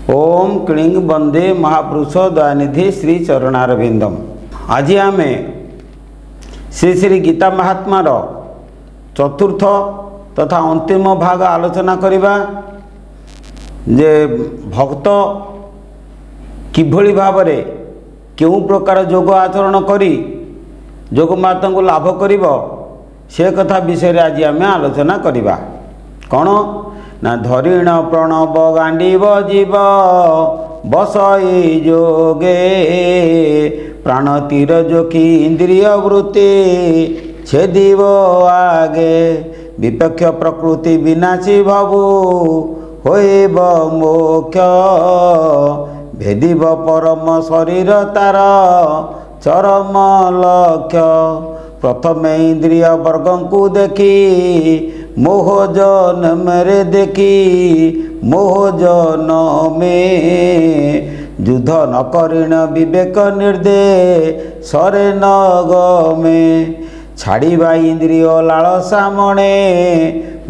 ओम क्लीं वंदे महापुरुष दयानिधि श्री चरणारविंदम। आज आम श्री श्री गीता महात्मार चतुर्थ तथा अंतिम भाग आलोचना करिबा जे भक्त किभली भावरे केउ प्रकार योग आचरण करी योग माता को लाभ करिबो से कथा विषय आज आम आलोचना करिबा। कौन ना धरिण प्रणव गांडीव जीव बसई जोगे प्राण तीर जोखी इंद्रिय वृत्ति छेदिव आगे विपक्ष प्रकृति विनाशी भवु होइब मोक्ष भेदिव परम शरीर तार चरम लक्ष्य प्रथम इंद्रिय वर्ग को देखी मोहजन मेरे देखी मोहजन में युद्ध न करिण विवेक निर्दे सरे न गमे छाड़िबा इंद्रिय लालसा मणे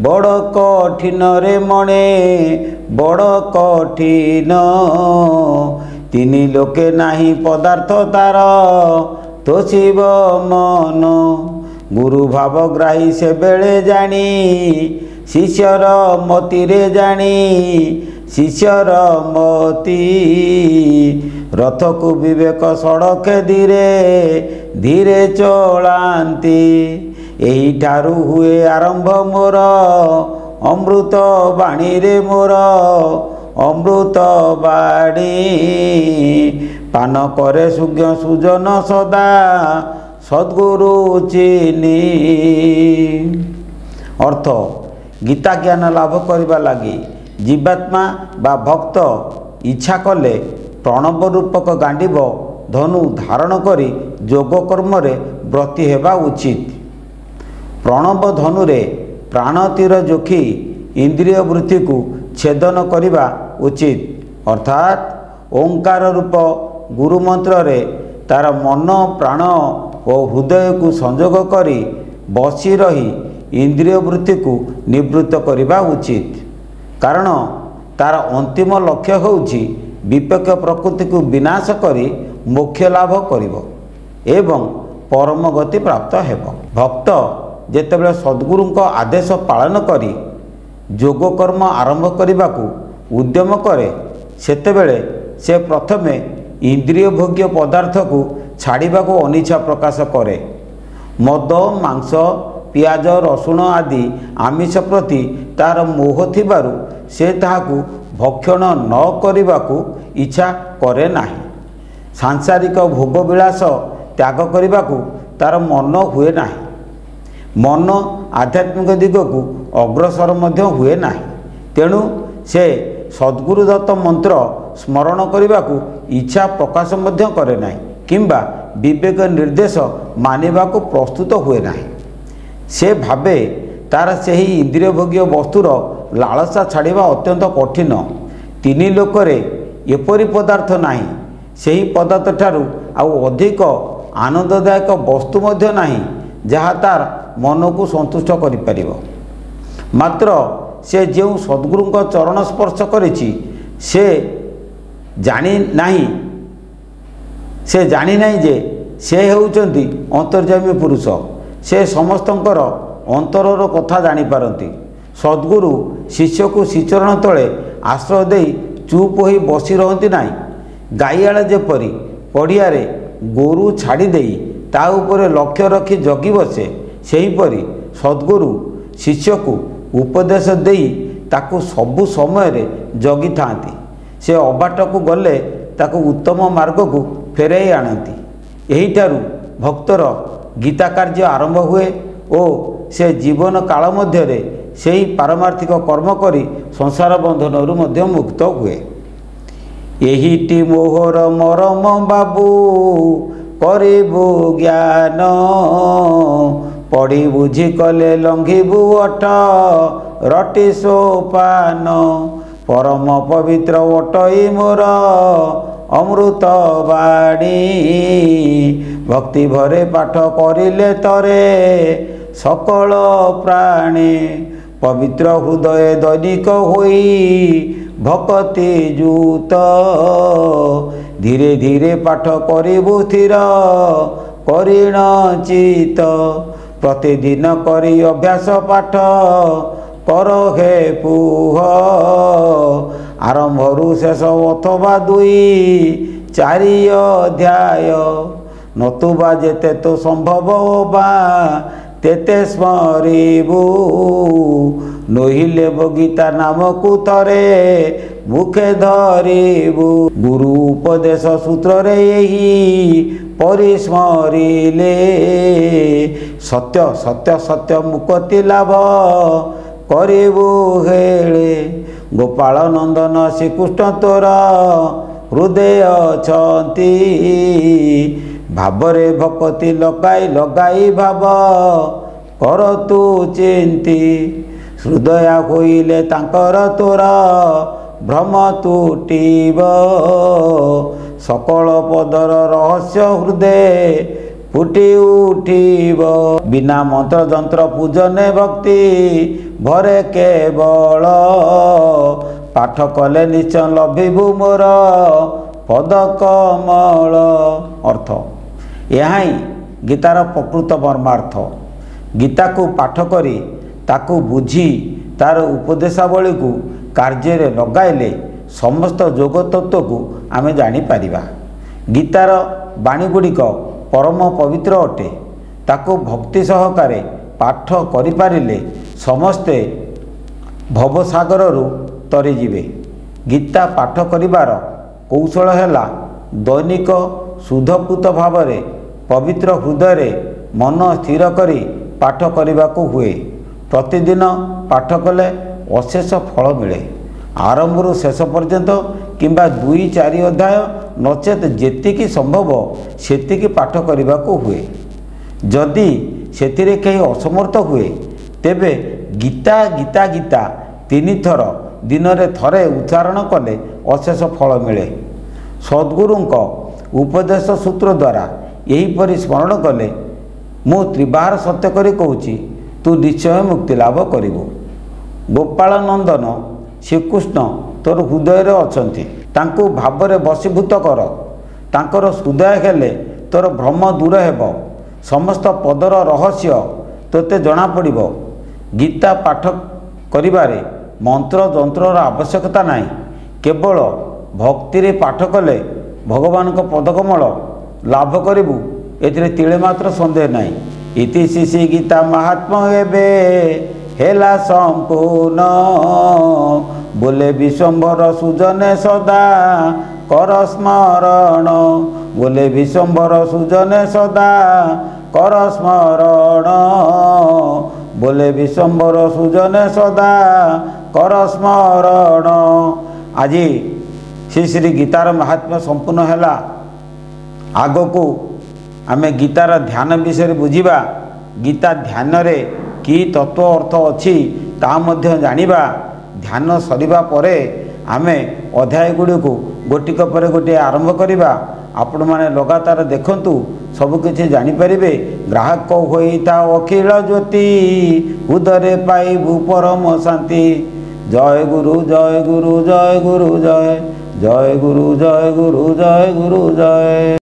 बड़ कठिन रे मणे बड़ कठिन तिनी लोके नाही पदार्थ तार तो शिव मन गुरु भावग्राही से बेले जानी शिष्यर मति रे जानी शिष्यर मति रथ को विवेक सड़क धीरे धीरे चलांती एही ठारू हुए आरंभ मोर अमृत बाणी रे मोर अमृत बाणी पान करे सुज्ञ सुजन सदा सद्गुरु चिनी। अर्थ गीता ज्ञान लाभ करने लगी जीवात्मा बा भक्त इच्छा कले प्रणव रूपक गांडीव धनु धारण करी योग कर्म रे ब्रती हेबा उचित। प्रणव धनुरे प्राण तीर जोखी इंद्रिय वृत्ति को छेदन करिबा उचित। अर्थात ओंकार रूप गुरु मंत्र रे तार मन प्राण और हृदय को संजोग करी बसी रही इंद्रिय वृत्ति को निवृत्त करिबा उचित। कारण तार अंतिम लक्ष्य होउछि विपक्ष प्रकृति को विनाश करी मोक्ष लाभ करिबो एवं परम गति प्राप्त हेबो। भक्त जेतेबेले सद्गुरुଙ୍କ आदेश पालन करी योग कर्म आरंभ करने को उद्यम करे सेतेबेले से प्रथमे इंद्रिय भोग्य पदार्थ को छाड़िबा को अनिच्छा प्रकाश करे। मद मांस पियाज रसुण आदि आमिष प्रति तार मोह थिबारु से ताहाकु भक्षण न करने को इच्छा करे नाही। सांसारिक भोग विलास त्याग करने को तार मन हुए नाही। मन आध्यात्मिक दिग को अग्रसर मध्य हुए नाही। तेणु से सद्गुरु दत्त मंत्र स्मरण करने को इच्छा प्रकाश मध्य करे नाही किंबा विवेक निर्देश मानिबा को प्रस्तुत हुए नाही। से भावे तार सही इंद्रिय भोग्य वस्तुर लालसा छाड़िबा अत्यंत कठिन। तीन लोकरे एपरी पदार्थ नाही सही पदार्थ ठारू आउ अधिक आनंददायक वस्तु मध्य नाही जहाँ तार मन को संतुष्ट करि परिबो। मात्र से जो सद्गुरुଙ୍କ चरण स्पर्श करिछि से जानी नहीं जे से होउचंती अंतर्यामी पुरुष। से समस्तंकर अंतरर कथा जानी पारंती। सद्गुरु शिष्य को श्रीचरण तले आश्रय दे चुप होई बसी रहंती नाही। गाईआला जेपरी पड़िया रे गोरु छाड़ी देई ता उपरे लक्ष्य रखी जगी बसे सेहीपरि सद्गुरु शिष्य को उपदेश देई ताकू सबु समय रे जगी थांती। से अबाट को गले ताकू उत्तम मार्ग को फेराई आनती। एही ठारू भक्तर गीता कार्य आरंभ हुए और से जीवन काल मध्य रे सेही पारमार्थिक कर्म करी संसार बंधन मध्य मुक्त हुए। एहिटी मोहर मरम बाबू करिबु ज्ञान पढ़ी बुझी कले लंघिबु अठ रटी सोपान परम पवित्र ओटई मोर अमृत बाणी भक्ति भरे पाठ करिले तरे सकल प्राणी पवित्र हृदय दैनिक होई भक्ति जूत धीरे धीरे पाठ करिबु स्थिर करिण चित प्रतिदिन करी अभ्यास पाठ कर हे पुह आरंभरू शेष अथवा 2-4 अध्याय नतुबा जेते तो संभव बा तेते स्मरिबु नहिले गीता नाम को थरे मुखे धरिबु गुरु उपदेश सूत्र रे यही परिस्मरिले सत्य सत्य सत्य मुक्ति लाभ करिबु हेले गोपाल नंदन श्रीकृष्ण तोर हृदय छंती भावरे भक्ति लगाई लगाई भाव कर तू चिंती हृदय होइले तांकर तोर भ्रम तुटिब सकल पदर रहस्य हृदय फुटी उठिब बिना मंत्र जंत्र पूजने भक्ति भरे केवल पाठ कले निश्चय लभिबु मोर पद कमल अर्थ यह ही गीतार प्रकृत मर्मार्थ गीता को पाठ करी ताकू बुझी तार उपदेशावली को कार्य रे लगाइले समस्त जोग तत्व को आमे जानी परिबा गीतार बाणी गुड़िक परम पवित्र अटे ताकू भक्ति सहकारे पाठ करि पारिले समस्ते भवसागर रु तरी जिवे गीता पाठ करिवार कौशल हैला दैनिक शुद्धपूत भाव में पवित्र हृदय मन स्थिर करी पाठ करने को हुए प्रतिदिन पाठ कले अशेष फल मिले आरंभरू शेष पर्यंत किंबा 2-4 अध्याय नचेत जेतिकी संभव सेतिकी पाठ करने को हुए जदि सेतिरे कहीं असमर्थ हुए तेबे गीता गीता गीता 3 थर दिन में थरे उच्चारण कले अशेष फल मिले सद्गुरुंक उपदेश सूत्र द्वारा यहीपरि स्मरण कले मु त्रिबार सत्य करी कहूँ तू निश्चय मुक्ति लाभ करिबु गोपाल नंदन श्रीकृष्ण तोर हृदय रे अछंती तांको भाव रे बसीभूत कर तांकर हृदय हेले तोर भ्रम दूर हेब समस्त पदर रहस्य तोते जना पड़िबो गीता पाठ करिबारे मंत्र जंत्रर आवश्यकता नाही केवल भक्ति रे पाठ कले भगवान को पदकमल लाभ करिबु एथिरे तिले मात्र संदेह नाही इति श्री गीता महात्मा हेबे हेला संपूर्ण बोले विश्वम्भर सुजने सदा कर स्मरण बोले विश्वम्भर सुजने सदा कर स्मरण बोले विश्वम्भर सुजने सदा कर स्मरण आज श्री श्री गीतार महात्म्य संपूर्ण हैला आग को आमे गीतार ध्यान विषय बुझिबा गीता ध्यान रे की तत्व अर्थ अच्छी ता मध्य जानिबा ध्यान सरिबा परे आमे अध्याय गुडी को गोटिक पर गोटे आरंभ करिबा आपण माने लगातार देखंतु सब किछि जानि परिबे ग्राहक होइता अखिल ज्योति उदरे पाइबु परम शांति जय गुरु जय गुरु जय गुरु जय जय गुरु जय गुरु जय गुरु जय।